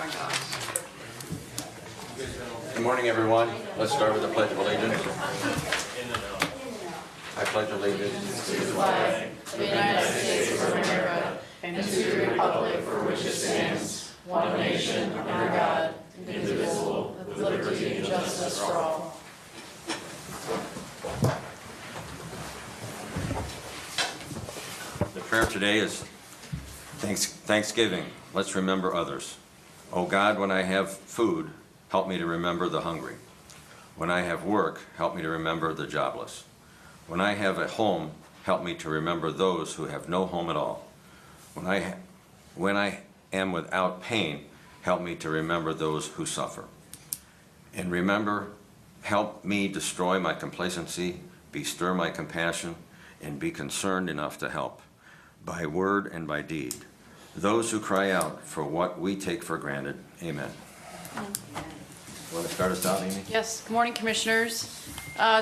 my gosh. Good morning, everyone. Let's start with the Pledge of Allegiance. I pledge allegiance to the flag of the United States of America and to the republic for which it stands, one nation, under God, indivisible, with liberty and justice for all. The prayer today is Thanksgiving. Let's remember others. Oh God, when I have food, help me to remember the hungry. When I have work, help me to remember the jobless. When I have a home, help me to remember those who have no home at all. When I am without pain, help me to remember those who suffer. And remember, help me destroy my complacency, bestir my compassion, and be concerned enough to help, by word and by deed, those who cry out for what we take for granted. Amen. Want to start us out, Amy? Yes, good morning, commissioners.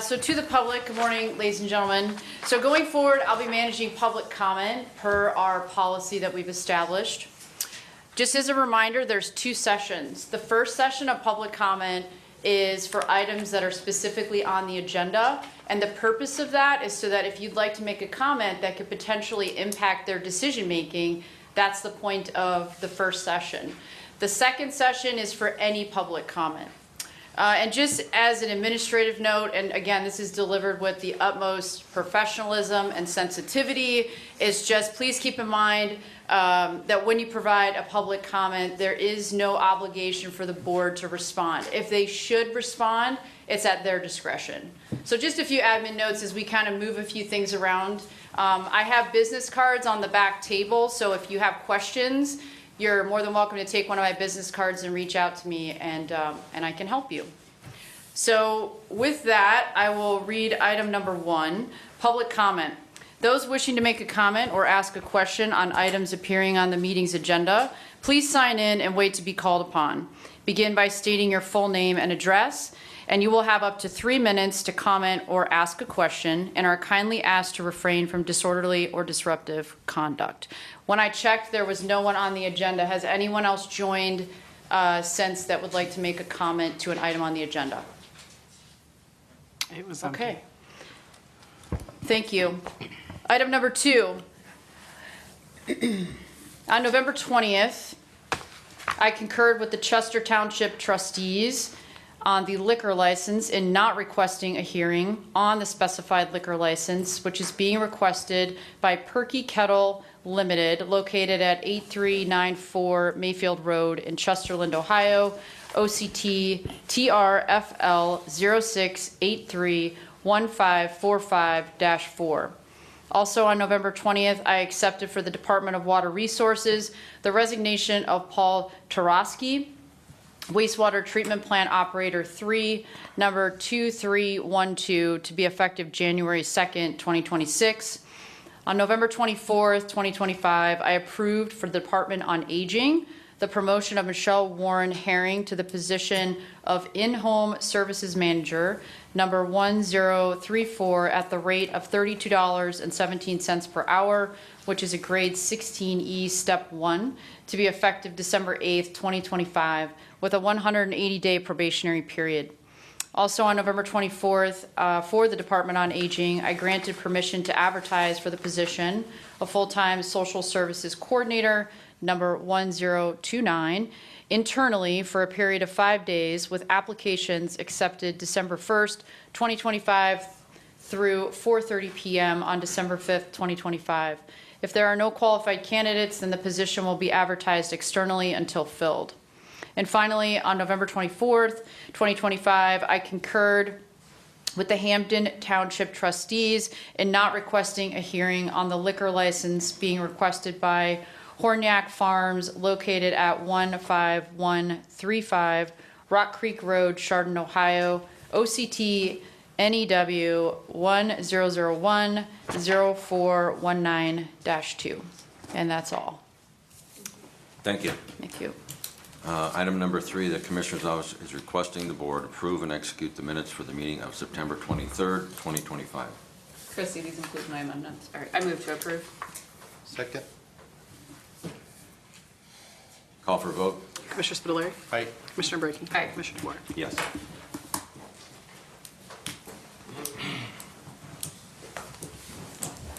So to the public, good morning, ladies and gentlemen. So going forward, I'll be managing public comment per our policy that we've established. Just as a reminder, there's two sessions. The first session of public comment is for items that are specifically on the agenda. And the purpose of that is so that if you'd like to make a comment that could potentially impact their decision making, that's the point of the first session. The second session is for any public comment. And just as an administrative note, and again, this is delivered with the utmost professionalism and sensitivity, is just please keep in mind that when you provide a public comment, there is no obligation for the board to respond. If they should respond, it's at their discretion. So just a few admin notes as we kind of move a few things around. I have business cards on the back table, so if you have questions, you're more than welcome to take one of my business cards and reach out to me, and I can help you. So with that, I will read item number 1, public comment. Those wishing to make a comment or ask a question on items appearing on the meeting's agenda, please sign in and wait to be called upon. Begin by stating your full name and address, and you will have up to 3 minutes to comment or ask a question, and are kindly asked to refrain from disorderly or disruptive conduct. When I checked, there was no one on the agenda. Has anyone else joined since that would like to make a comment to an item on the agenda? It was empty. Okay. Thank you. Item number 2. On November 20th, I concurred with the Chester Township trustees on the liquor license in not requesting a hearing on the specified liquor license, which is being requested by Perky Kettle Limited, located at 8394 Mayfield Road in Chesterland, Ohio, OCT TRFL 06831545-4. Also on November 20th, I accepted for the Department of Water Resources the resignation of Paul Tarosky, Wastewater Treatment Plant Operator 3, number 2312, to be effective January 2nd, 2026. On November 24th, 2025, I approved for the Department on Aging the promotion of Michelle Warren Herring to the position of In-Home Services Manager, number 1034, at the rate of $32.17 per hour, which is a grade 16E, step 1, to be effective December 8th, 2025, with a 180-day probationary period. Also on November 24th, for the Department on Aging, I granted permission to advertise for the position of full-time social services coordinator, number 1029, internally for a period of 5 days, with applications accepted December 1st, 2025 through 4:30 p.m. on December 5th, 2025. If there are no qualified candidates, then the position will be advertised externally until filled. And finally, on November 24th, 2025, I concurred with the Hampton Township trustees in not requesting a hearing on the liquor license being requested by Horniak Farms, located at 15135 Rock Creek Road, Chardon, Ohio, OCT NEW 1001-0419-2. And that's all. Thank you. Thank you. Item number 3, the Commissioner's Office is requesting the Board approve and execute the minutes for the meeting of September 23rd, 2025. Chrissy, these include my amendments. All right, I move to approve. Second. Call for a vote. Commissioner Spitaleri. Aye. Commissioner Brackey. Aye. Commissioner DeWort. Yes.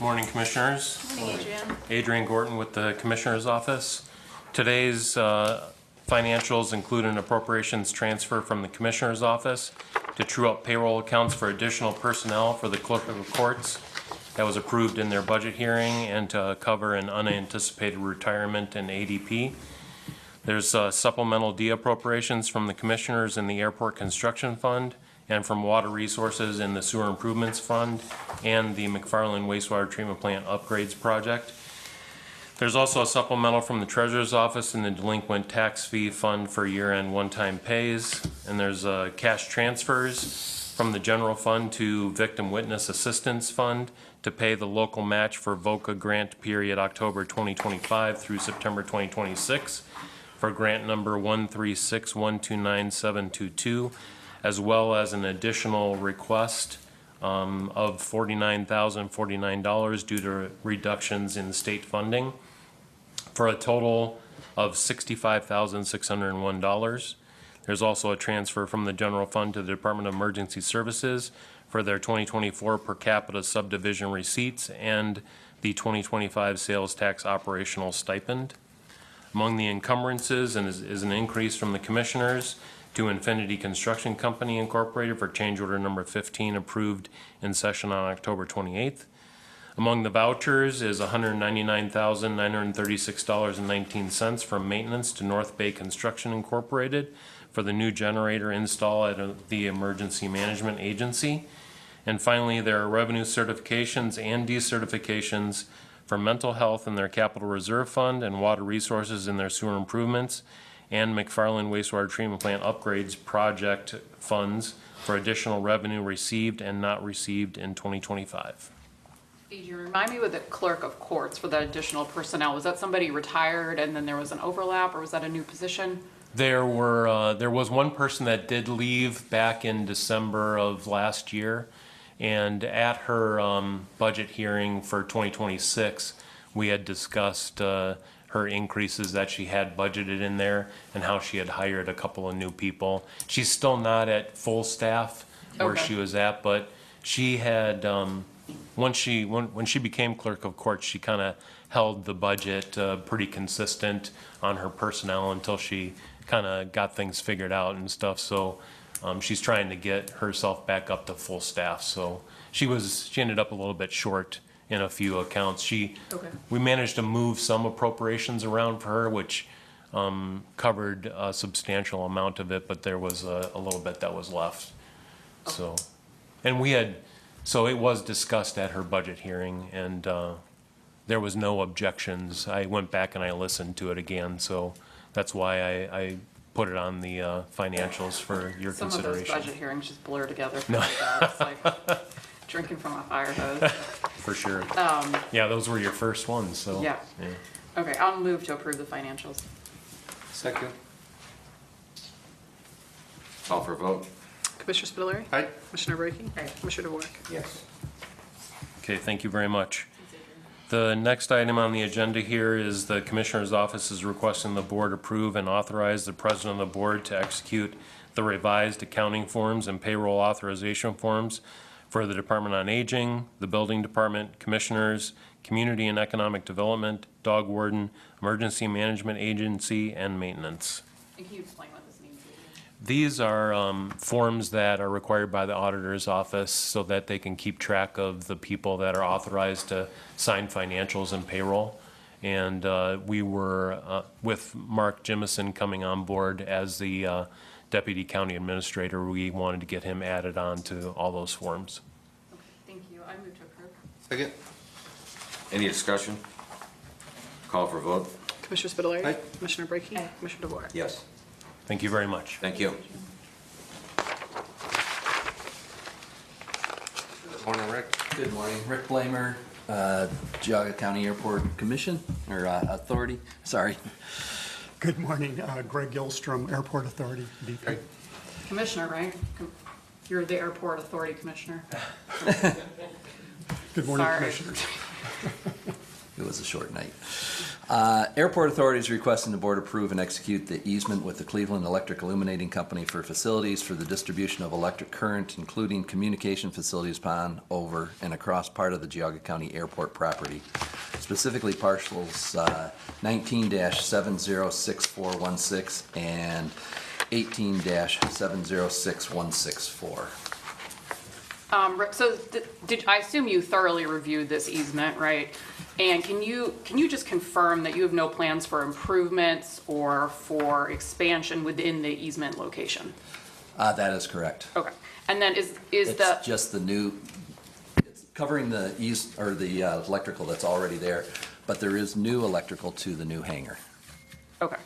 Morning, Commissioners. Morning, Adrian. Adrian Gorton with the Commissioner's Office. Today's financials include an appropriations transfer from the Commissioner's Office to true up payroll accounts for additional personnel for the Clerk of the Courts that was approved in their budget hearing and to cover an unanticipated retirement in ADP. There's supplemental D appropriations from the Commissioners in the Airport Construction Fund and from Water Resources in the Sewer Improvements Fund and the McFarland Wastewater Treatment Plant Upgrades Project. There's also a supplemental from the Treasurer's Office in the Delinquent Tax Fee Fund for year-end one-time pays. And there's cash transfers from the General Fund to Victim Witness Assistance Fund to pay the local match for VOCA grant period October 2025 through September 2026 for grant number 136129722, as well as an additional request of $49,049 due to reductions in state funding, for a total of $65,601. There's also a transfer from the general fund to the Department of Emergency Services for their 2024 per capita subdivision receipts and the 2025 sales tax operational stipend. Among the encumbrances is an increase from the Commissioners to Infinity Construction Company Incorporated for change order number 15 approved in session on October 28th. Among the vouchers is $199,936.19 from maintenance to North Bay Construction Incorporated for the new generator install at the Emergency Management Agency. And finally, there are revenue certifications and decertifications for mental health in their capital reserve fund and water resources in their sewer improvements and McFarland Wastewater Treatment Plant Upgrades Project funds for additional revenue received and not received in 2025. Adrian, remind me with the clerk of courts for the additional personnel, was that somebody retired and then there was an overlap, or was that a new position? There was one person that did leave back in December of last year, and at her budget hearing for 2026, we had discussed her increases that she had budgeted in there and how she had hired a couple of new people. She's still not at full staff where Okay. she was at, but she had, when she became clerk of court, she kind of held the budget pretty consistent on her personnel until she kind of got things figured out and stuff. So she's trying to get herself back up to full staff. So she ended up a little bit short in a few accounts. Okay. We managed to move some appropriations around for her, which covered a substantial amount of it, but there was a little bit that was left. So, and so it was discussed at her budget hearing, and there was no objections. I went back and I listened to it again, so that's why I put it on the financials for your Some of those consideration. budget hearings just blur together. No. It's like drinking from a fire hose. For sure. Yeah, those were your first ones, so. Yeah. Okay, I'll move to approve the financials. Second. Call for a vote? Commissioner Spitaleri. Aye. Commissioner Brackey. Aye. Commissioner DeWort. Yes. Okay, thank you very much. The next item on the agenda here is the Commissioner's Office is requesting the board approve and authorize the President of the Board to execute the revised accounting forms and payroll authorization forms for the Department on Aging, the Building Department, Commissioners, Community and Economic Development, Dog Warden, Emergency Management Agency, and Maintenance. And can you explain what this means? These are forms that are required by the auditor's office so that they can keep track of the people that are authorized to sign financials and payroll. And we were, with Mark Jimison coming on board as the Deputy County Administrator, we wanted to get him added on to all those forms. Okay, thank you. I move to approve. Second. Any discussion? Call for a vote? Commissioner Spitaleri. Aye. Commissioner Brackey. Aye. Commissioner DeWort. Yes. Thank you very much. Thank you. Morning, Rick. Good morning, Rick Blamer, Geauga County Airport Commission, or Authority, sorry. Good morning, Greg Gilstrom, Airport Authority, DP. Commissioner, right? You're the Airport Authority Commissioner. Good morning, Sorry. Commissioners. It was a short night. Airport Authority is requesting the board approve and execute the easement with the Cleveland Electric Illuminating Company for facilities for the distribution of electric current, including communication facilities upon, over, and across part of the Geauga County Airport property, specifically parcels 19-706416 and 18-706164. So I assume you thoroughly reviewed this easement, right? And can you just confirm that you have no plans for improvements or for expansion within the easement location? That is correct. Okay. And then is It's the, just the new, it's covering the the electrical that's already there, but there is new electrical to the new hangar. okay.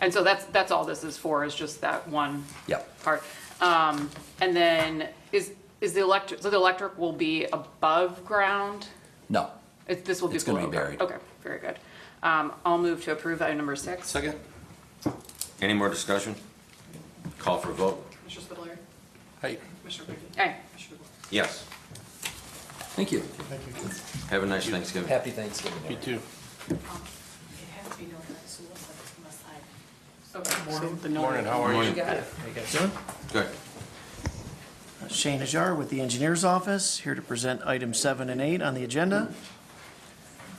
And so that's all this is for, is just that one Yep. part. And then is the electric, so the electric will be above ground? No. This will be It's gonna below be ground? buried. Okay, very good. I'll move to approve item number 6. Second. Any more discussion? Call for a vote? Commissioner Spudler. Hey. Commissioner Brinkley. Aye. Commissioner DeBoer. Yes. Thank you. Thank you. Have a nice Thanksgiving. Happy Thanksgiving. Me too. It has to be noted on the sewer, but it's on the side. Okay. Morning. The note- Morning, how are you? You got it. How you guys doing? Good. Shane Hajar with the Engineers Office, here to present items 7 and 8 on the agenda.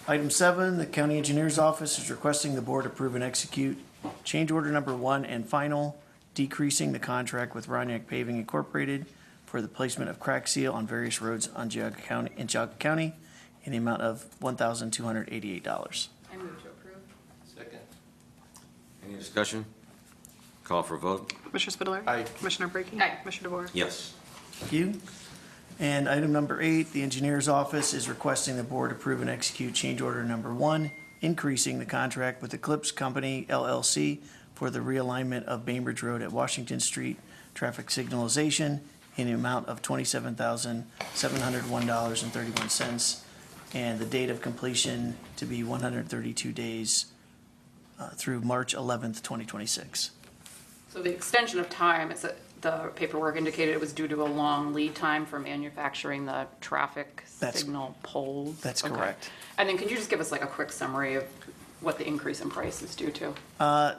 Item 7, the County Engineers Office is requesting the board approve and execute change order number 1 and final, decreasing the contract with Roniak Paving Incorporated for the placement of crack seal on various roads in Geauga County in the amount of $1,288. I move to approve. Second. Any discussion? Call for a vote? Commissioner Spudler. Aye. Commissioner Brinkley. Aye. Commissioner DeBoer. Yes. Thank you. And item number 8, the Engineers Office is requesting the board approve and execute change order number 1, increasing the contract with Eclipse Company LLC for the realignment of Bainbridge Road at Washington Street traffic signalization in the amount of $27,701.31, and the date of completion to be 132 days through March 11th, 2026. So the extension of time, the paperwork indicated it was due to a long lead time for manufacturing the traffic That's- signal poles? that's Okay. correct. And then can you just give us like a quick summary of what the increase in price is due to?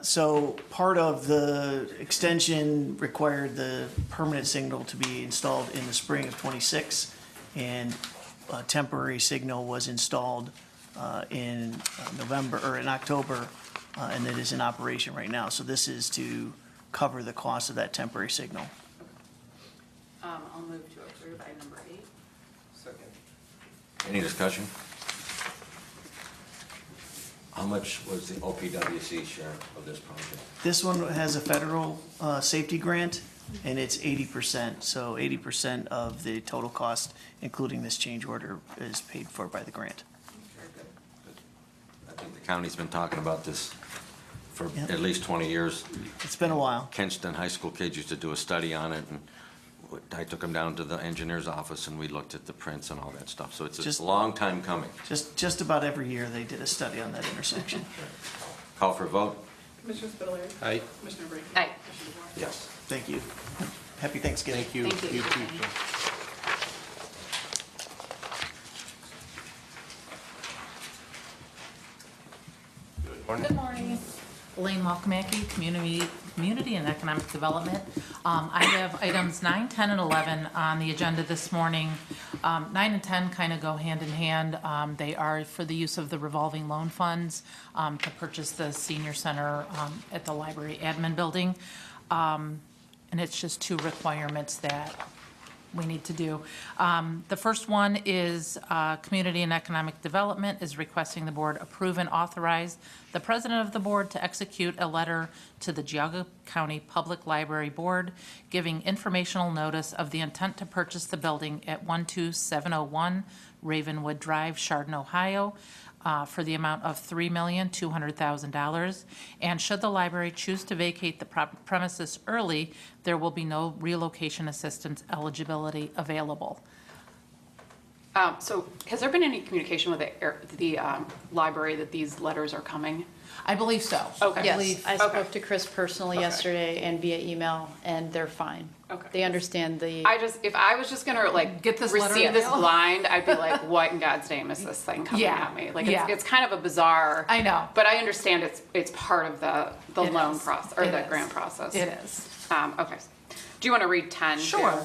So part of the extension required the permanent signal to be installed in the spring of '26, and a temporary signal was installed in November, or in October, and it is in operation right now. So this is to cover the cost of that temporary signal. I'll move to approve item number 8. Second. Any discussion? How much was the OPWC share of this project? This one has a federal safety grant, and it's 80%. So 80% of the total cost, including this change order, is paid for by the grant. I think the county's been talking about this for Yeah. at least 20 years. It's been a while. Kenston High School kids used to do a study on it, and I took them down to the engineer's office, and we looked at the prints and all that stuff. So it's Just- a long time coming. Just about every year, they did a study on that intersection. Call for a vote? Commissioner Spudler. Aye. Commissioner Brinkley. Aye. Commissioner DeBoer. Yes. Thank you. Happy Thanksgiving. Thank you. Thank you. too. Good morning. Elaine Malkamaki, Community and Economic Development. I have items 9, 10, and 11 on the agenda this morning. 9 and 10 kind of go hand in hand. They are for the use of the revolving loan funds to purchase the senior center at the library admin building. And it's just 2 requirements that we need to do. The first one is Community and Economic Development is requesting the board approve and authorize the president of the board to execute a letter to the Geauga County Public Library Board giving informational notice of the intent to purchase the building at 12701 Ravenwood Drive, Chardon, Ohio, for the amount of $3,200,000. And should the library choose to vacate the premises early, there will be no relocation assistance eligibility available. So has there been any communication with the library that these letters are coming? I believe so. Okay. I Yes, believe- I Okay. spoke to Chris personally Okay. yesterday and via email, and they're fine. Okay. They understand the, if I was just gonna like Get this letter receive in this mail. blind, I'd be like, what in God's name is this thing coming Yeah, at me? Like, yeah. it's kind of a bizarre. I know. But I understand it's part of the It loan is. process, or It the is. grant process. It is. Okay. Do you want to read 10? too? Sure.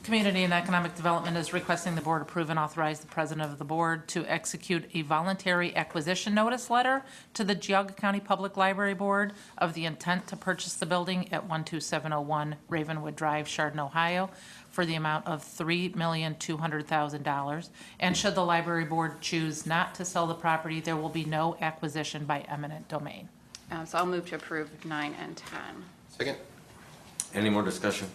Community and Economic Development is requesting the board approve and authorize the president of the board to execute a voluntary acquisition notice letter to the Geauga County Public Library Board of the intent to purchase the building at 12701 Ravenwood Drive, Chardon, Ohio, for the amount of $3,200,000. And should the library board choose not to sell the property, there will be no acquisition by eminent domain. So I'll move to approve 9 and 10. Second. Any more discussion?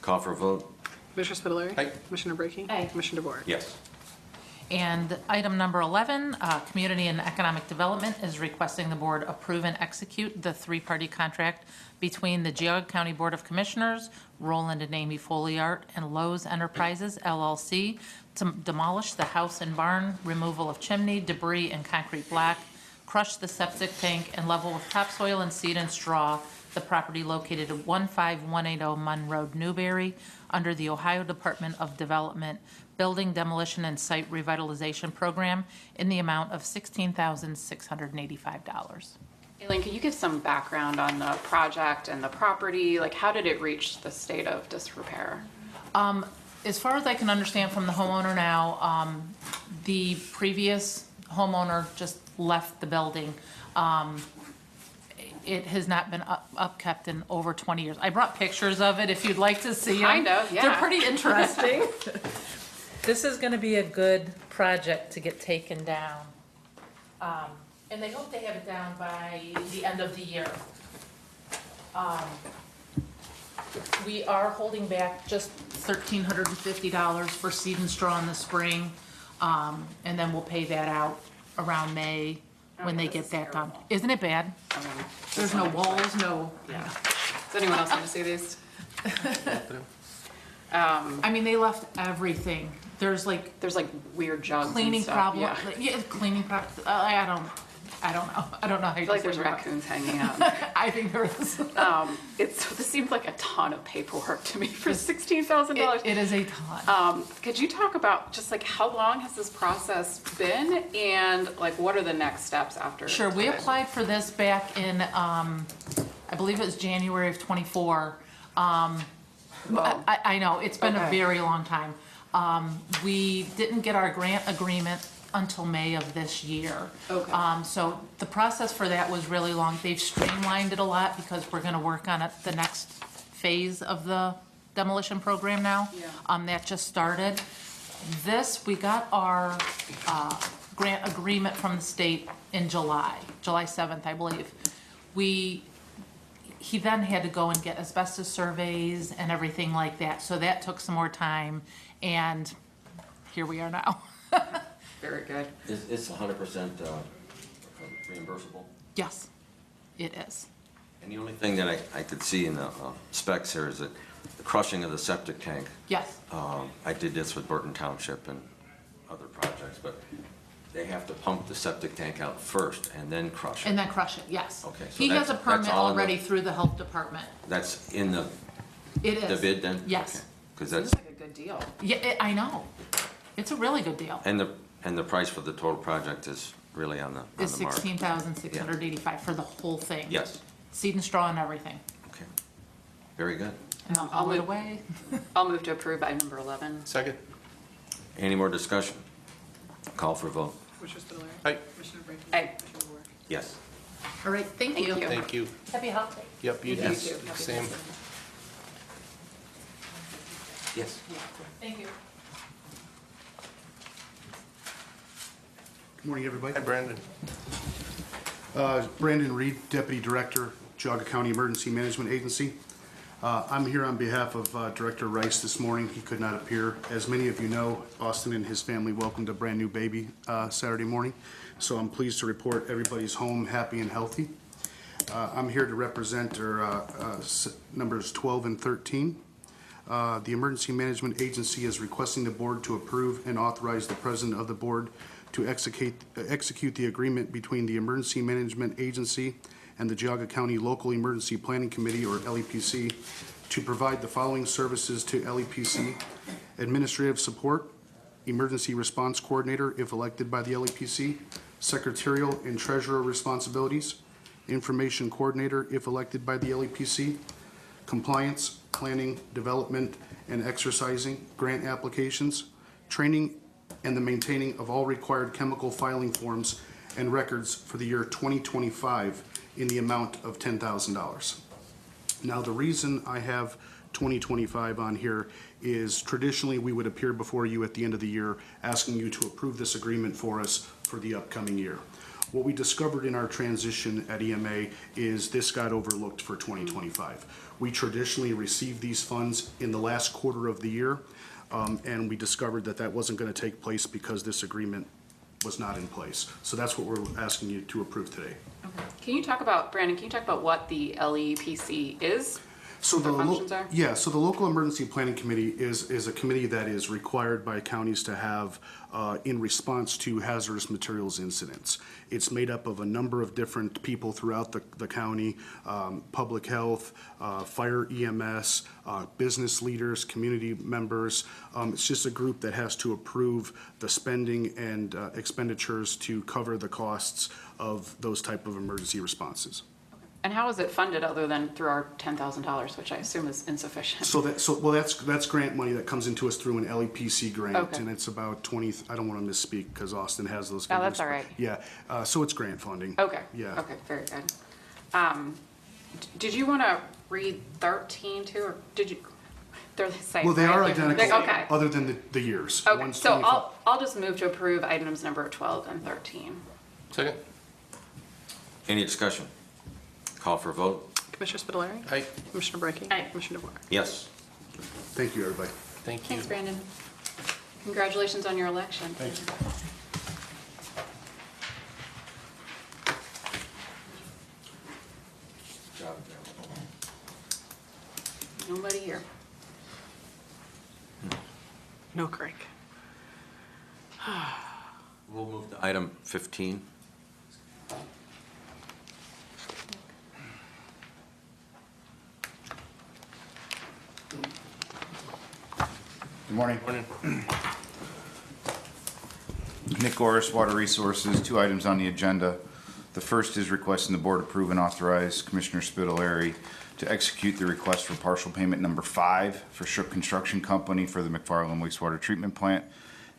Call for a vote? Commissioner Spudler. Aye. Commissioner Brackey. Aye. Commissioner DeBoer. Yes. And item number 11, Community and Economic Development is requesting the board approve and execute the three-party contract between the Geauga County Board of Commissioners, Roland and Amy Folliart, and Lowe's Enterprises LLC to demolish the house and barn, removal of chimney, debris, and concrete block, crush the septic tank, and level with topsoil and seed and straw the property located at 15180 Munn Road, Newberry, under the Ohio Department of Development Building Demolition and Site Revitalization Program in the amount of $16,685. Elaine, can you give some background on the project and the property? Like, how did it reach the state of disrepair? As far as I can understand from the homeowner now, the previous homeowner just left the building. It has not been upkept in over 20 years. I brought pictures of it if you'd like to see them. Kind of, yeah. They're pretty interesting. This is gonna be a good project to get taken down. And they hope they have it down by the end of the year. We are holding back just $1,350 for seed and straw in the spring. And then we'll pay that out around May when they this get is that done. terrible. Isn't it bad? I mean, There's no walls, no. Yeah. Does anyone else want to see these? I mean, they left everything. There's like There's like weird jugs cleaning and stuff. problem, Yeah. yeah, cleaning problem. I don't know. I don't know how you I feel like there's describe it. raccoons hanging out. I think there is. This seems like a ton of paperwork to me for $16,000. It is a ton. Could you talk about just like how long has this process been and like what are the next steps after? Sure, we today? applied for this back in, I believe it was January of '24. Wow. I know, it's been a Okay. very long time. We didn't get our grant agreement until May of this year. Okay. So the process for that was really long. They've streamlined it a lot because we're gonna work on it, the next phase of the demolition program now. Yeah. That just started. This, we got our, grant agreement from the state in July 7th, I believe. He then had to go and get asbestos surveys and everything like that, so that took some more time, and here we are now. Very good. It's 100% reimbursable? Yes, it is. And the only thing that I could see in the specs here is that the crushing of the septic tank. Yes, I did this with Burton Township and other projects, but they have to pump the septic tank out first and then crush it. and then crush it, yes. Okay, so He has a that's permit all in the- already through the health department. That's in the It is. bid then? Yes. Because Seems that's, like a good deal. Yeah, I know. It's a really good deal. and the price for the total project is really on the It's mark. $16,685 for the whole thing. Yes, Seed and straw and everything. okay. Very good. And I'll I'll haul it move- away. I'll move to approve item number 11. Second. Any more discussion? Call for vote. Commissioner Spudler. Aye. Commissioner Brackey. Aye. Commissioner DeBoer. Yes. All right, thank you. you. Thank you. Happy holiday. Yep, you Yes. too. Same. Yes. Thank you. Good morning, everybody. Hi, Brandon. Brandon Reed, Deputy Director, Geauga County Emergency Management Agency. I'm here on behalf of Director Rice this morning. He could not appear. As many of you know, Austin and his family welcomed a brand-new baby Saturday morning, so I'm pleased to report everybody's home happy and healthy. I'm here to represent numbers 12 and 13. The Emergency Management Agency is requesting the board to approve and authorize the President of the Board to execute the agreement between the Emergency Management Agency and the Geauga County Local Emergency Planning Committee, or LEPC, to provide the following services to LEPC: administrative support, emergency response coordinator if elected by the LEPC, secretarial and treasurer responsibilities, information coordinator if elected by the LEPC, compliance, planning, development, and exercising grant applications, training, and the maintaining of all required chemical filing forms and records for the year 2025 in the amount of $10,000. Now, the reason I have 2025 on here is traditionally we would appear before you at the end of the year asking you to approve this agreement for us for the upcoming year. What we discovered in our transition at EMA is this got overlooked for 2025. We traditionally receive these funds in the last quarter of the year, and we discovered that that wasn't going to take place because this agreement was not in place. So that's what we're asking you to approve today. Okay. Can you talk about, Brandon, can you talk about what the LEPC is? So Their functions are? Yeah, so the Local Emergency Planning Committee is a committee that is required by counties to have in response to hazardous materials incidents. It's made up of a number of different people throughout the county, public health, fire EMS, business leaders, community members. It's just a group that has to approve the spending and expenditures to cover the costs of those type of emergency responses. And how is it funded other than through our $10,000, which I assume is insufficient? That's grant money that comes into us through an LEPC grant, Okay. and it's about 20. I don't want to misspeak because Austin has those Oh, figures. that's all right. Yeah, so it's grant funding. Okay. Yeah. Okay, very good. Did you want to read 13 too, or did you? They're the same. Well, they right? are They're- identical, Okay. other than the years. Okay, One's so 25. I'll just move to approve items number 12 and 13. Second. Any discussion? Call for a vote? Commissioner Spitaleri? Aye. Commissioner Brackey? Aye. Commissioner DeWark? Yes. Thank you, everybody. Thank you. Thanks, Brandon. Congratulations on your election. Thank you. Nobody here. No, Craig. We'll move to item 15. Good morning. Morning. Nick Goris, Water Resources, 2 items on the agenda. The first is requesting the board approve and authorize Commissioner Spitaleri to execute the request for partial payment number 5 for Shook Construction Company for the McFarland Wastewater Treatment Plant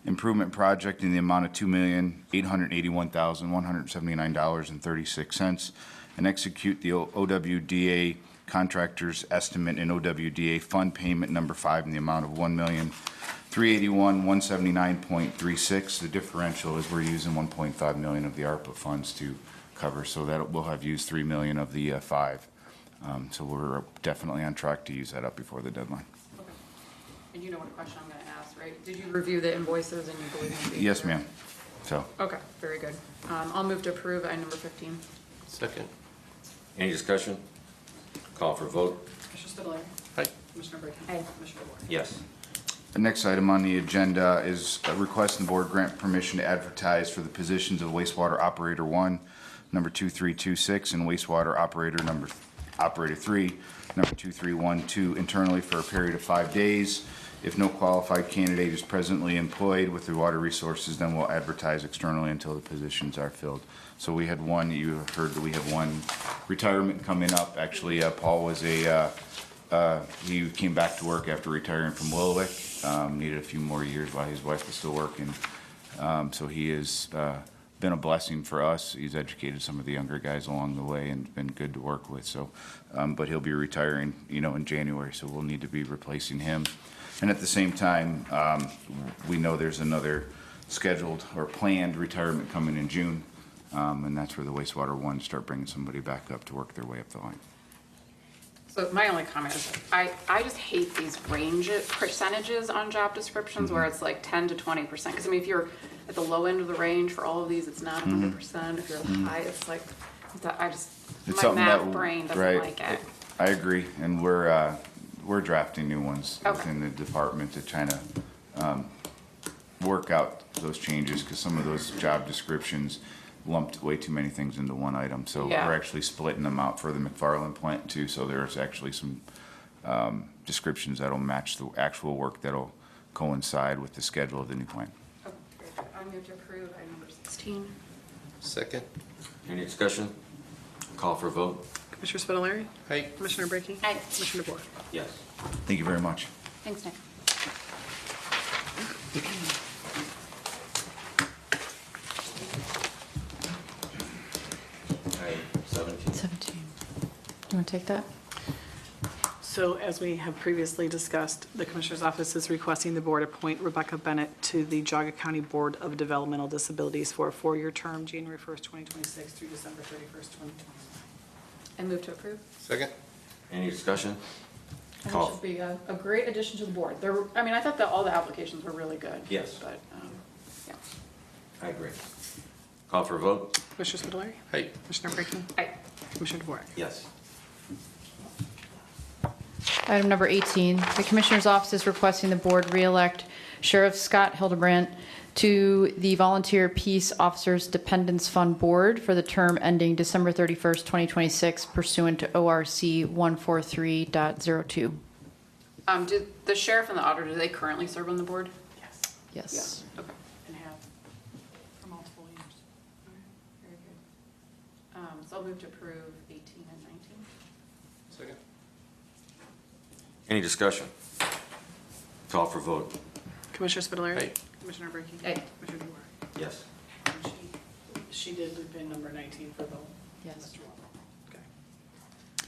Improvement Project in the amount of $2,881,179.36, and execute the OWDA contractor's estimate and OWDA fund payment number 5 in the amount of $1,381,179.36. The differential is we're using $1.5 million of the ARPA funds to cover, so that we'll have used $3 million of the 5. So we're definitely on track to use that up before the deadline. Okay. And you know what question I'm going to ask, right? Did you review the invoices and you believe them to be Yes, correct? ma'am. So, Okay, very good. I'll move to approve item number 15. Second. Any discussion? Call for a vote? Commissioner Spitaleri? Aye. Commissioner Brackey? Aye. Commissioner DeWark? Yes. the next item on the agenda is a request the board grant permission to advertise for the positions of wastewater operator 1, number 2326, and wastewater operator 3, number 2312, internally for a period of 5 days. If no qualified candidate is presently employed with the Water Resources, then we'll advertise externally until the positions are filled. So we had one, you heard that we have one retirement coming up. Actually, Paul was he came back to work after retiring from Willowick, needed a few more years while his wife was still working. So he has been a blessing for us. He's educated some of the younger guys along the way and been good to work with. So, but he'll be retiring, in January, so we'll need to be replacing him. And at the same time, we know there's another scheduled or planned retirement coming in June, and that's where the wastewater ones start bringing somebody back up to work their way up the line. So my only comment is, I just hate these range percentages on job descriptions where it's like 10 to 20%. Because I mean, if you're at the low end of the range for all of these, it's not 100%. If you're at the high, it's like, my something math that- brain doesn't right. like it. I agree, and we're drafting new ones Okay. within the department to try to work out those changes, because some of those job descriptions lumped way too many things into one item. So Yeah. we're actually splitting them out for the McFarland plant too, so there's actually some descriptions that'll match the actual work that'll coincide with the schedule of the new plant. Oh, very good. I move to approve item number 16. Second. Any discussion? Call for a vote? Commissioner Spitaleri? Aye. Commissioner Brackey? Aye. Commissioner DeBoer? Yes. Thank you very much. Thanks, Nick. Item 17. 17. You want to take that? So as we have previously discussed, the Commissioner's Office is requesting the board appoint Rebecca Bennett to the Geauga County Board of Developmental Disabilities for a 4-year term, January 1st, 2026 through December 31st, 2029. I move to approve. Second. Any discussion? I think it Call. should be a great addition to the board. There, I mean, I thought that all the applications were really good. Yes. But, yeah. I agree. Call for a vote? Commissioner Spitaleri? Aye. Commissioner Brackey? Aye. Commissioner DeBoer? Yes. Item number 18, the Commissioner's Office is requesting the board re-elect Sheriff Scott Hildebrandt to the Volunteer Peace Officers Dependents Fund Board for the term ending December 31st, 2026 pursuant to ORC 143.02. Did the sheriff and the auditor, do they currently serve on the board? Yes. Yes. Okay. And have for multiple years. Very good. So I'll move to approve 18 and 19. Second. Any discussion? Call for vote? Commissioner Spitaleri? Aye. Commissioner Brackey? Aye. Commissioner DeBoer? Yes. And she did loop in number 19 for the. Yes. Okay.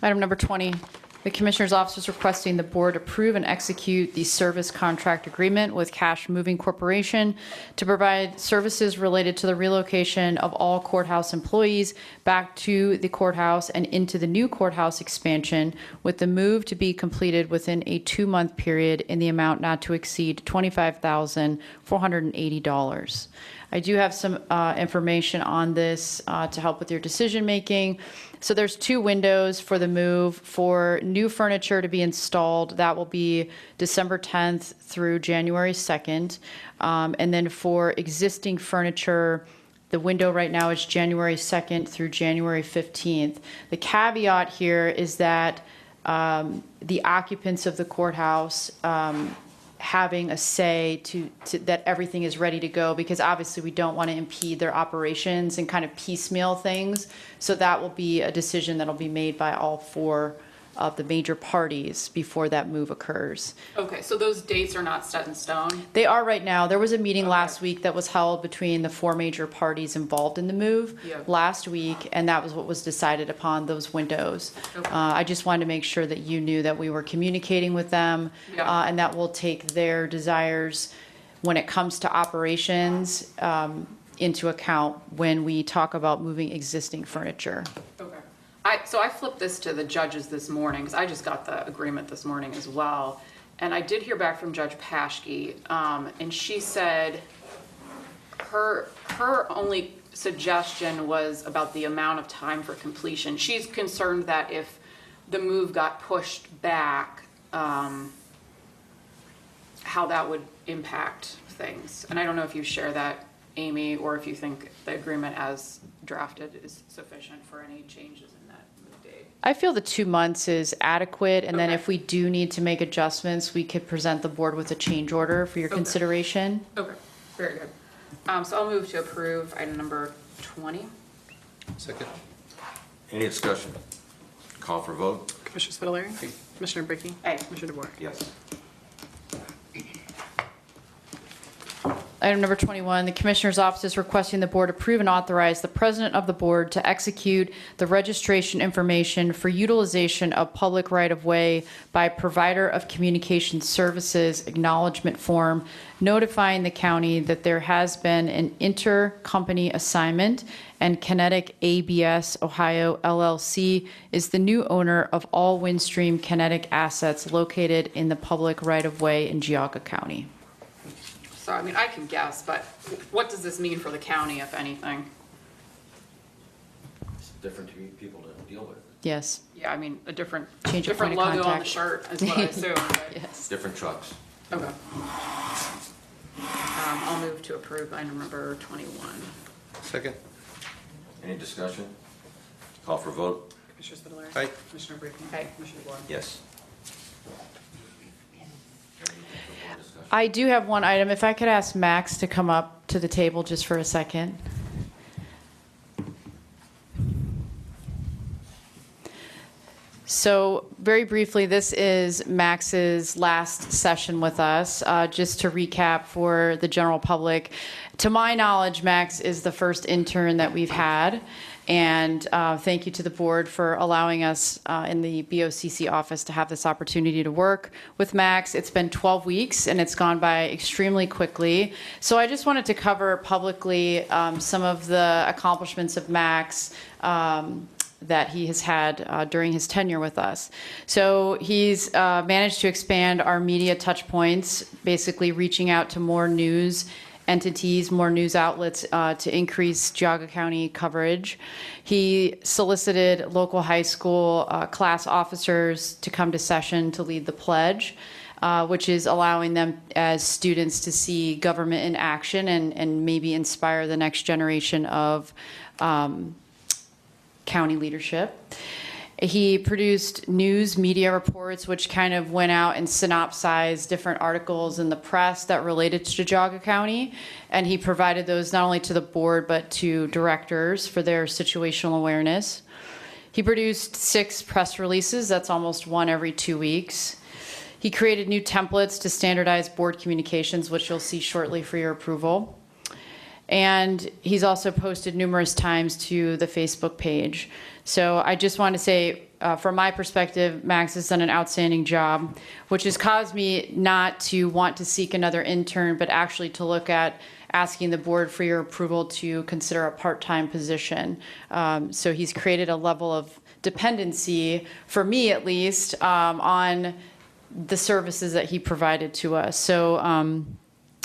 Item number 20, the Commissioner's Office is requesting the board approve and execute the service contract agreement with Cash Moving Corporation to provide services related to the relocation of all courthouse employees back to the courthouse and into the new courthouse expansion, with the move to be completed within a 2-month period in the amount not to exceed $25,480. I do have some information on this to help with your decision-making. So there's 2 windows for the move. For new furniture to be installed, that will be December 10th through January 2nd. And then for existing furniture, the window right now is January 2nd through January 15th. The caveat here is that the occupants of the courthouse having a say to that everything is ready to go, because obviously we don't want to impede their operations and kind of piecemeal things. So that will be a decision that'll be made by all 4 of the major parties before that move occurs. Okay, so those dates are not set in stone? They are right now. There was a meeting last week that was held between the 4 major parties involved in the move last week, and that was what was decided upon, those windows. Okay. I just wanted to make sure that you knew that we were communicating with them, Yeah. and that we'll take their desires when it comes to operations into account when we talk about moving existing furniture. Okay. So I flipped this to the judges this morning, because I just got the agreement this morning as well. And I did hear back from Judge Paschke, and she said her only suggestion was about the amount of time for completion. She's concerned that if the move got pushed back, how that would impact things. And I don't know if you share that, Amy, or if you think the agreement as drafted is sufficient for any changes in that move date. I feel the 2 months is adequate, and then Okay. if we do need to make adjustments, we could present the board with a change order for your Okay. consideration. Okay, very good. So I'll move to approve item number 20. Second. Any discussion? Call for vote? Commissioner Spitaleri? Commissioner Brackey? Aye. Commissioner DeBoer? Yes. Item number 21, the Commissioner's Office is requesting the board approve and authorize the President of the Board to execute the registration information for utilization of public right-of-way by provider of communication services acknowledgement form, notifying the county that there has been an intercompany assignment and Kinetic ABS Ohio LLC is the new owner of all Windstream Kinetic assets located in the public right-of-way in Geauga County. So, I mean, I can guess, but what does this mean for the county, if anything? It's different people to deal with. Yes. Yeah, I mean, a different Change of point of logo on the contact. shirt is what I assume, right? Yes. Different trucks. Okay. I'll move to approve item number 21. Second. Any discussion? Call for vote? Commissioner Spudler. Aye. Commissioner Brinkley. Aye. Commissioner DeBoer. Yes. I do have one item. If I could ask Max to come up to the table just for a second. So very briefly, this is Max's last session with us. Just to recap for the general public, to my knowledge, Max is the first intern that we've had. And thank you to the board for allowing us in the BOCC office to have this opportunity to work with Max. It's been 12 weeks and it's gone by extremely quickly. So I just wanted to cover publicly some of the accomplishments of Max that he has had during his tenure with us. So he's managed to expand our media touch points, basically reaching out to more news entities, more news outlets to increase Geauga County coverage. He solicited local high school class officers to come to session to lead the pledge, which is allowing them as students to see government in action and maybe inspire the next generation of county leadership. He produced news media reports, which kind of went out and synopsized different articles in the press that related to Geauga County. And he provided those not only to the board, but to directors for their situational awareness. He produced 6 press releases. That's almost one every 2 weeks. He created new templates to standardize board communications, which you'll see shortly for your approval. And he's also posted numerous times to the Facebook page. So I just want to say, from my perspective, Max has done an outstanding job, which has caused me not to want to seek another intern, but actually to look at asking the board for your approval to consider a part-time position. So he's created a level of dependency, for me at least, on the services that he provided to us.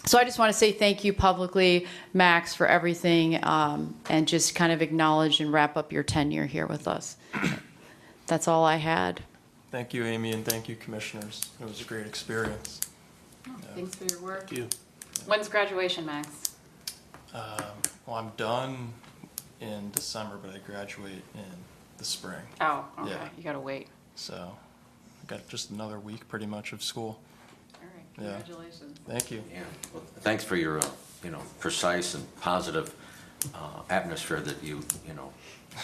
So I just want to say thank you publicly, Max, for everything, and just kind of acknowledge and wrap up your tenure here with us. That's all I had. Thank you, Amy, and thank you, commissioners. It was a great experience. Thanks for your work. Thank you. When's graduation, Max? Well, I'm done in December, but I graduate in the spring. Oh, okay. Yeah. You gotta wait. So I got just another week pretty much of school. All right, Yeah. congratulations. Thank you. Yeah, well, thanks for your, precise and positive atmosphere that you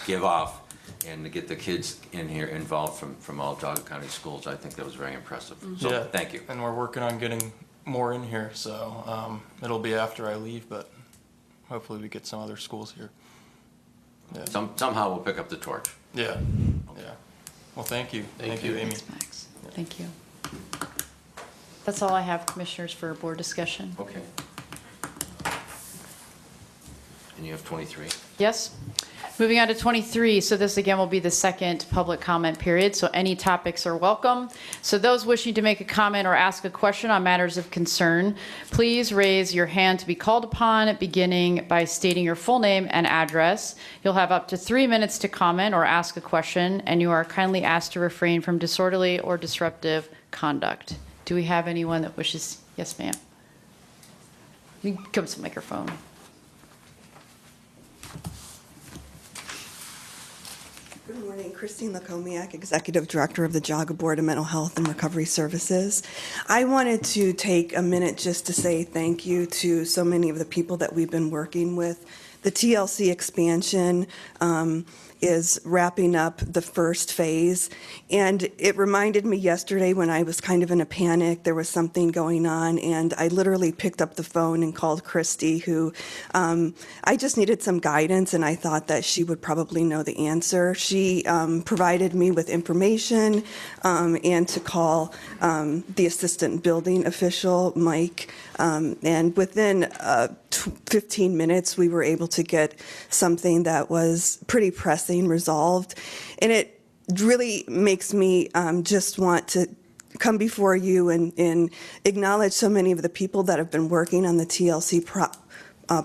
give off, and to get the kids in here involved from all Geauga County schools. I think that was very impressive. So, Yeah, thank you. And we're working on getting more in here, so it'll be after I leave, but hopefully we get some other schools here. Yeah. Somehow we'll pick up the torch. Yeah. Yeah. Well, thank you. Thank you, Amy. Thanks, Max. Thank you. That's all I have, commissioners, for board discussion. Okay. And you have 23? Yes. Moving on to 23. So this again will be the second public comment period. So any topics are welcome. So those wishing to make a comment or ask a question on matters of concern, please raise your hand to be called upon, beginning by stating your full name and address. You'll have up to 3 minutes to comment or ask a question, and you are kindly asked to refrain from disorderly or disruptive conduct. Do we have anyone that wishes? Yes, ma'am. You can come to the microphone. Good morning, Christine Lakomiak, Executive Director of the Geauga Board of Mental Health and Recovery Services. I wanted to take a minute just to say thank you to so many of the people that we've been working with. The TLC expansion is wrapping up the first phase, and it reminded me yesterday when I was kind of in a panic, there was something going on, and I literally picked up the phone and called Christy, who I just needed some guidance, and I thought that she would probably know the answer. She provided me with information and to call the assistant building official, Mike, and within 15 minutes, we were able to get something that was pretty pressing resolved. And it really makes me just want to come before you and acknowledge so many of the people that have been working on the TLC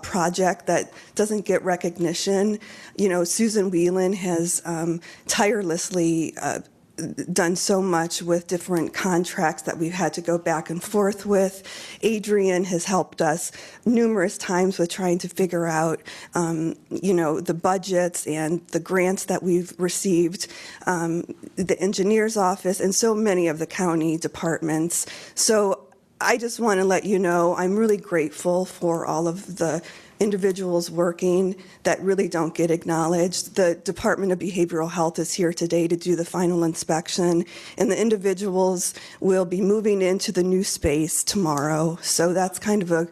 project that doesn't get recognition. You know, Susan Whelan has tirelessly done so much with different contracts that we've had to go back and forth with. Adrian has helped us numerous times with trying to figure out, the budgets and the grants that we've received, the engineer's office, and so many of the county departments. So I just want to let you know I'm really grateful for all of the individuals working that really don't get acknowledged. The Department of Behavioral Health is here today to do the final inspection, and the individuals will be moving into the new space tomorrow. So that's kind of a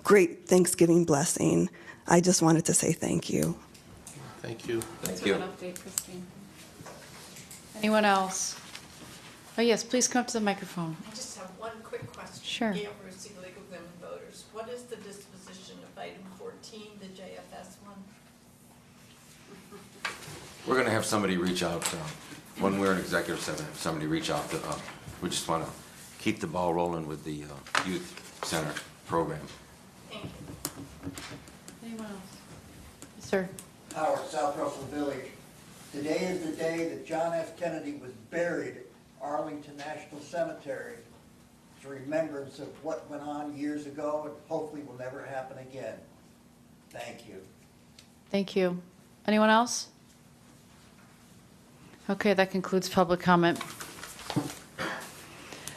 great Thanksgiving blessing. I just wanted to say thank you. Thank you. Thank you. An update, Christine. Anyone else? Oh, yes, please come up to the microphone. I just have one quick question. Sure. Gail Brucey, League of Women Voters. What is the disposition of item 14, the JFS one? We're going to have somebody reach out, when we're in executive session, have somebody reach out to, we just want to keep the ball rolling with the youth center program. Thank you. Anyone else? Yes, sir. Howard, South Russell Village. Today is the day that John F. Kennedy was buried at Arlington National Cemetery. It's a remembrance of what went on years ago and hopefully will never happen again. Thank you. Thank you. Anyone else? Okay, that concludes public comment.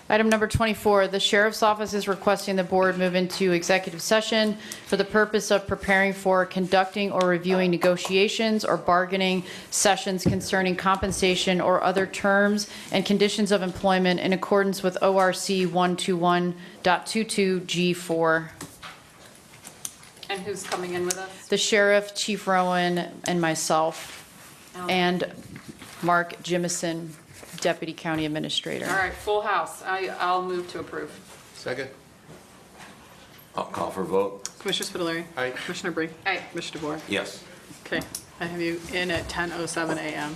Item number 24, the Sheriff's Office is requesting the board move into executive session for the purpose of preparing for, conducting, or reviewing negotiations or bargaining sessions concerning compensation or other terms and conditions of employment in accordance with ORC 121.22G4. And who's coming in with us? The sheriff, Chief Rowan, and myself, and Mark Jimison, Deputy County Administrator. All right, full house. I'll move to approve. Second. I'll call for a vote. Commissioner Spitaleri. Aye. Commissioner Bree. Aye. Commissioner DeBoer. Yes. Okay, I have you in at 10:07 a.m.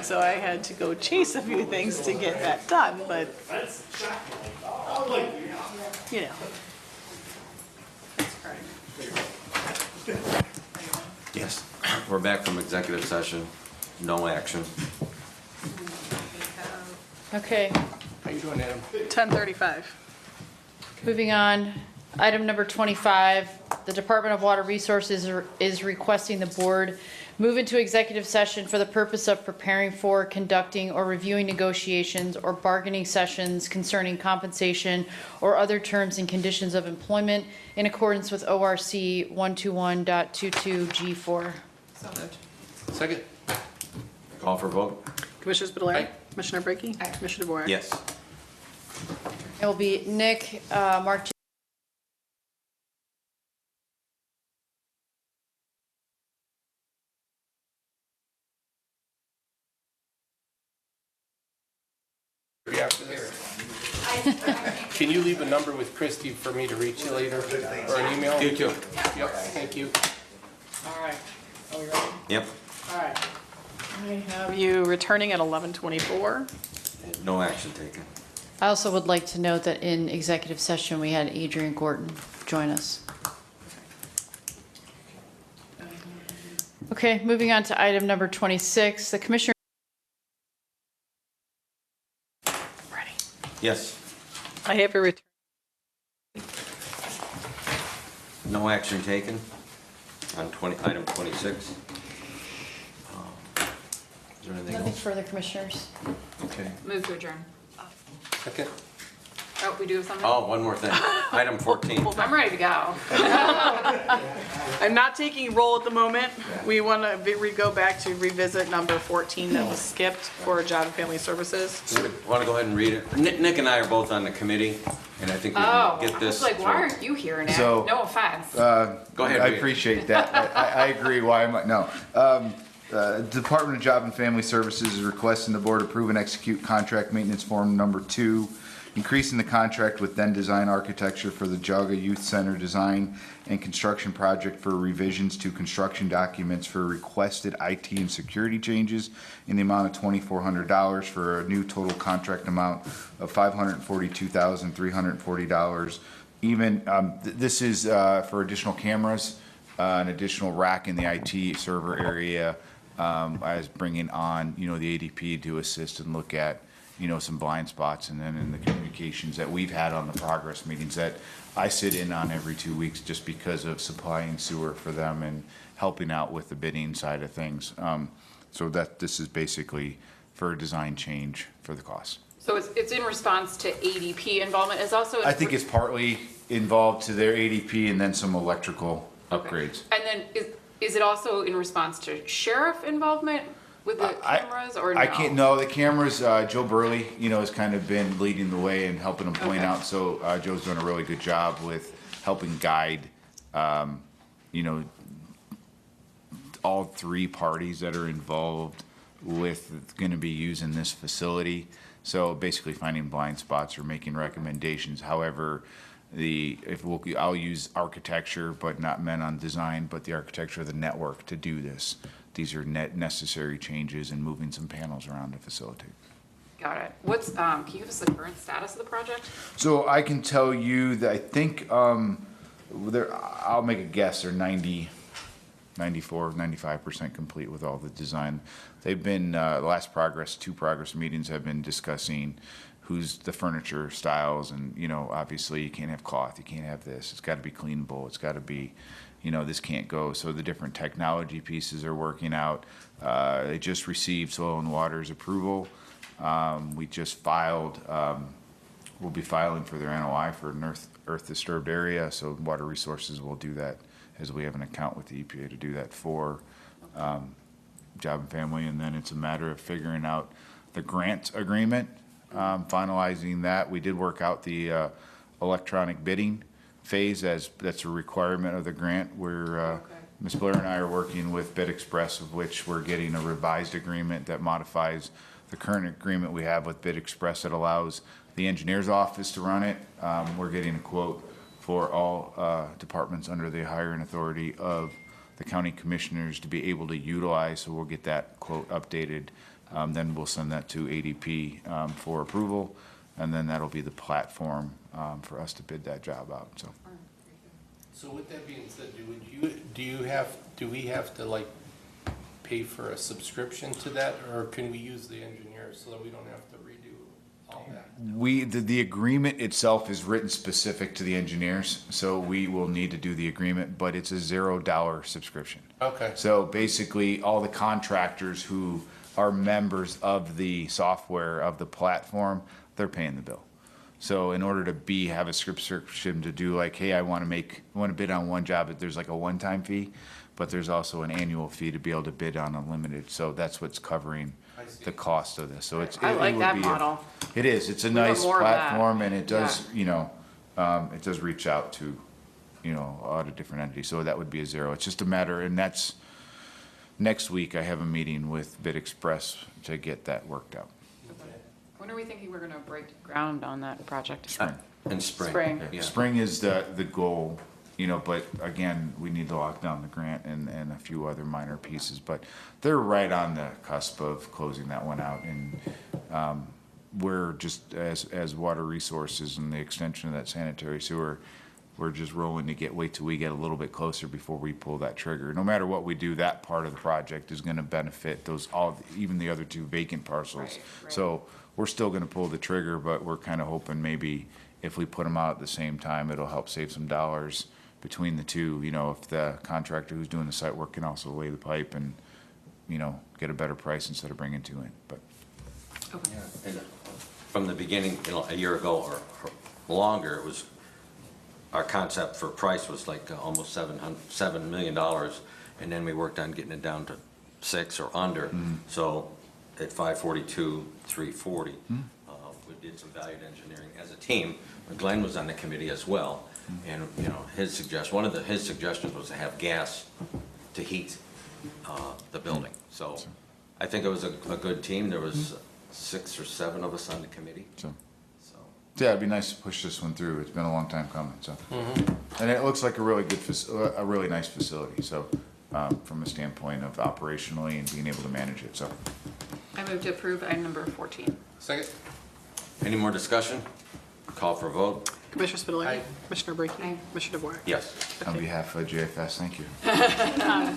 So I had to go chase a few things to get that done, but, you know. Yes. We're back from executive session. No action. Okay, How you doing, Adam? 10:35. moving on. Item number 25, the Department of Water Resources is requesting the board move into executive session for the purpose of preparing for, conducting, or reviewing negotiations or bargaining sessions concerning compensation or other terms and conditions of employment in accordance with ORC 121.22G4. So moved. Second. Call for a vote. Commissioner Spitaleri. Aye. Commissioner Brackey. Aye. Commissioner DeBoer. Yes. It will be Nick, Mark. Can you leave a number with Christie for me to reach you later, or an email? You too. Yep, thank you. All right, are we ready? Yep. All right. I have you returning at 11:24. No action taken. I also would like to note that in executive session, we had Adrian Gorton join us. Okay, moving on to item number 26, the Commissioner. Ready. Yes. I have you return. No action taken on item 26. Is there anything Nothing else? further, Commissioners. Okay. Move to adjourn. Second. Oh, we do have something? Oh, one more thing. Item 14. I'm ready to go. I'm not taking roll at the moment. We want to go back to revisit number 14 that was skipped for Job and Family Services. Want to go ahead and read it? Nick and I are both on the committee, and I think we Oh, can get I this. was like, why through. aren't you here, Nick? So, No offense. Go ahead, I read it. appreciate that. I agree. Why am I, no. Department of Job and Family Services is requesting the board approve and execute contract maintenance form number 2, increasing the contract with Then Design Architecture for the Geauga Youth Center design and construction project for revisions to construction documents for requested IT and security changes in the amount of $2,400 for a new total contract amount of $542,340. Even, this is for additional cameras, an additional rack in the IT server area, I was bringing on, the ADP to assist and look at, some blind spots, and then in the communications that we've had on the progress meetings that I sit in on every 2 weeks just because of supplying sewer for them and helping out with the bidding side of things. So that this is basically for a design change for the cost. So it's in response to ADP involvement, it's also. I think it's partly involved to their ADP and then some electrical upgrades. And then is it also in response to sheriff involvement with the cameras, or no? I can't, no, the cameras, Joe Burley, has kind of been leading the way and helping them point out. So Joe's doing a really good job with helping guide, all three parties that are involved with going to be using this facility. So basically finding blind spots or making recommendations. However, I'll use architecture, but not meant on design, but the architecture of the network to do this. These are necessary changes and moving some panels around to facilitate. Got it. What's, can you give us the current status of the project? So I can tell you that I think, I'll make a guess, they're 94, 95% complete with all the design. They've been, the last two progress meetings have been discussing who's the furniture styles, and, obviously you can't have cloth, you can't have this, it's gotta be cleanable, it's gotta be, this can't go. So the different technology pieces are working out. They just received Soil and Water's approval. We just filed, we'll be filing for their NOI for an earth disturbed area, so Water Resources will do that, as we have an account with the EPA to do that for Job and Family. And then it's a matter of figuring out the grant agreement, finalizing that. We did work out the electronic bidding phase, as that's a requirement of the grant. Where Ms. Blair and I are working with Bid Express, of which we're getting a revised agreement that modifies the current agreement we have with Bid Express that allows the engineer's office to run it. We're getting a quote for all departments under the hiring authority of the county commissioners to be able to utilize, so we'll get that quote updated. Then we'll send that to ADP for approval, and then that'll be the platform for us to bid that job out, so. So with that being said, do we have to pay for a subscription to that, or can we use the engineers so that we don't have to redo all that? The agreement itself is written specific to the engineers, so we will need to do the agreement, but it's a $0 subscription. Okay. So basically, all the contractors who are members of the software of the platform, they're paying the bill. So in order to have a subscription to do hey, I want to bid on one job, there's a one-time fee, but there's also an annual fee to be able to bid on unlimited. So that's what's covering the cost of this. So I like that model. It is. It's a nice platform, and it does, it does reach out to, a lot of different entities. So that would be a $0. It's just a matter, and that's next week. I have a meeting with Bid Express to get that worked out. When are we thinking we're gonna break ground on that project? Spring. In spring. Spring. Yeah. Spring is the goal, but again, we need to lock down the grant and a few other minor pieces, but they're right on the cusp of closing that one out. And we're just, as Water Resources and the extension of that sanitary sewer, we're just rolling to wait till we get a little bit closer before we pull that trigger. No matter what we do, that part of the project is gonna benefit even the other two vacant parcels. Right. So we're still gonna pull the trigger, but we're kind of hoping maybe if we put them out at the same time, it'll help save some dollars between the two. If the contractor who's doing the site work can also lay the pipe and, get a better price instead of bringing two in, but. Okay. Yeah. And from the beginning, a year ago or longer, it was, our concept for price was almost $7 million, and then we worked on getting it down to 6 or under. So at 542, 340, we did some valued engineering as a team. Glenn was on the committee as well, and one of his suggestions was to have gas to heat the building. So I think it was a good team. There was 6 or 7 of us on the committee. Yeah, it'd be nice to push this one through. It's been a long time coming, so. And it looks like a really nice facility, so, from a standpoint of operationally and being able to manage it, so. I move to approve item number 14. Second. Any more discussion? Call for a vote. Commissioner Spitaleri. Aye. Commissioner Brackey. Aye. Commissioner DeWart. Yes. On behalf of JFS, thank you.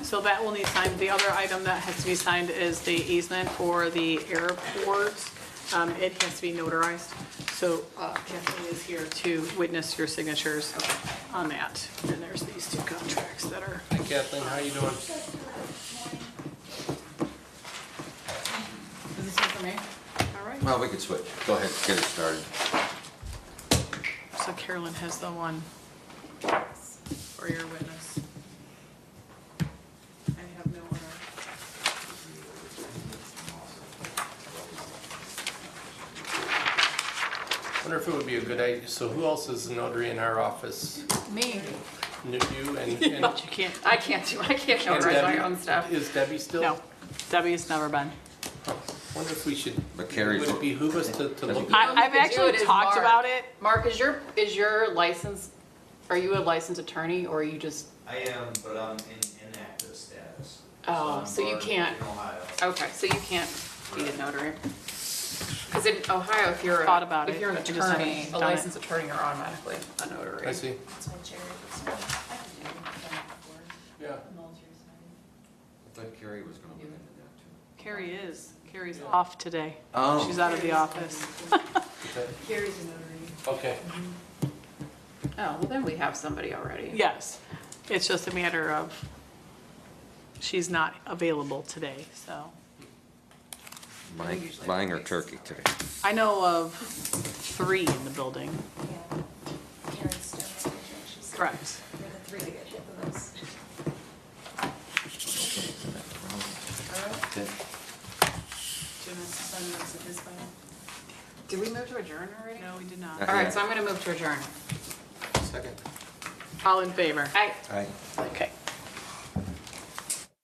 So that will need signed. The other item that has to be signed is the easement for the airport. It has to be notarized. So Kathleen is here to witness your signatures on that. And there's these two contracts that are. Hi Kathleen, how you doing? Is this one for me? All right. Well, we could switch. Go ahead, get it started. So Carolyn has the one for your witness. I have no other. Wonder if it would be a good idea, so who else is a notary in our office? Me. You and You can't. I can't notarize my own stuff. Is Debbie still? No, Debbie's never been. Wonder if we should, But Carrie's- would it behoove us to look? I've actually talked about it. Mark, is your license, are you a licensed attorney or are you just, I am, but I'm in inactive status. oh, I'm so you barred can't, in Ohio. okay, so you can't be a notary? Because in Ohio, if you're, Thought about if it, you're an I just haven't attorney, a done it. licensed attorney, you're automatically a notary. I see, yeah. I thought Carrie was going to look into that too. Carrie is. Carrie's off today. Oh. She's out of the office. Carrie's a notary. Okay, Oh, well then we have somebody already. Yes, it's just a matter of, she's not available today, so. Buying her turkey today. I know of 3 in the building. Correct. We're the 3 to get hit the most. Did we move to adjourn already? No, we did not. All right, so I'm gonna move to adjourn. second. All in favor? Aye. Aye. Okay.